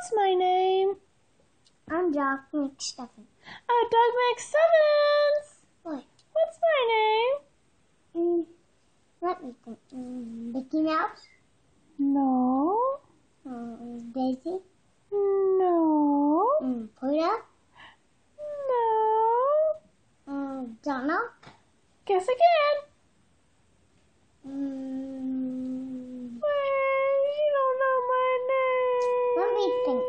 what's my name? I'm Doc McStuffins. Oh, Doug McStuffins. What? What's my name? Let me think. Mickey Mouse? No. Daisy? No. Pluto? No. Donald? Guess again. You don't know my name. Let me think.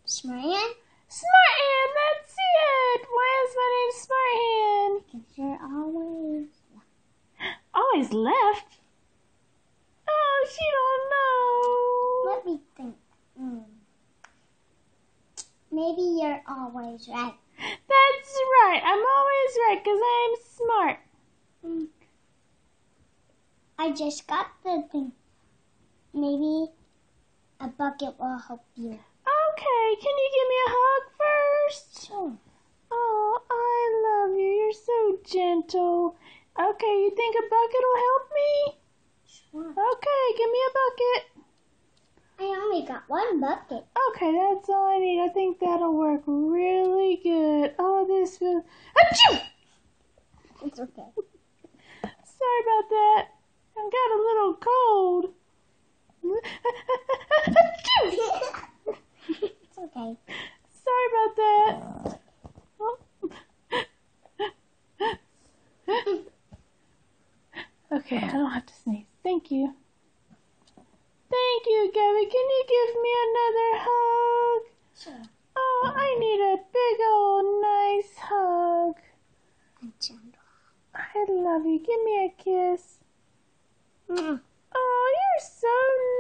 Smart-Hand? Smart-Hand, that's it. Why is my name Smart-Hand? Because you're Always left? Oh, she don't know. Let me think. Maybe you're always right. That's right. I'm always right because I'm smart. I just got the thing. Maybe a bucket will help you. Okay, can you give me a hug first? Sure. Oh, I love you. You're so gentle. Okay, you think a bucket will help me? Sure. Okay, give me a bucket. I only got one bucket. Okay, that's all I need. I think that'll work really good. Oh, this feels... Achoo! It's okay. Sorry about that. I've got a little cold. Achoo! It's okay. Sorry about that. Okay, I don't have to sneeze. Thank you. Thank you, Gabby. Can you give me another hug? Sure. Oh, I need a big old nice hug. And gentle. I love you. Give me a kiss. Oh, you're so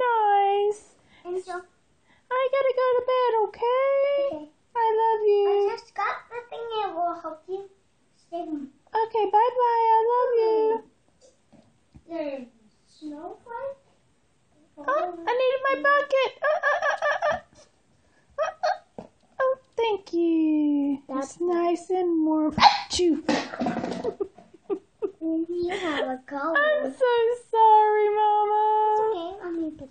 nice. And so, I gotta go to bed, okay? okay. I love you. I just got the thing that will help you stay warm. Okay, bye-bye. I love you. There's snowflake. Oh, I need my bucket. Oh, thank you. That's It's nice and warm. Achoo! You have a cold. I'm so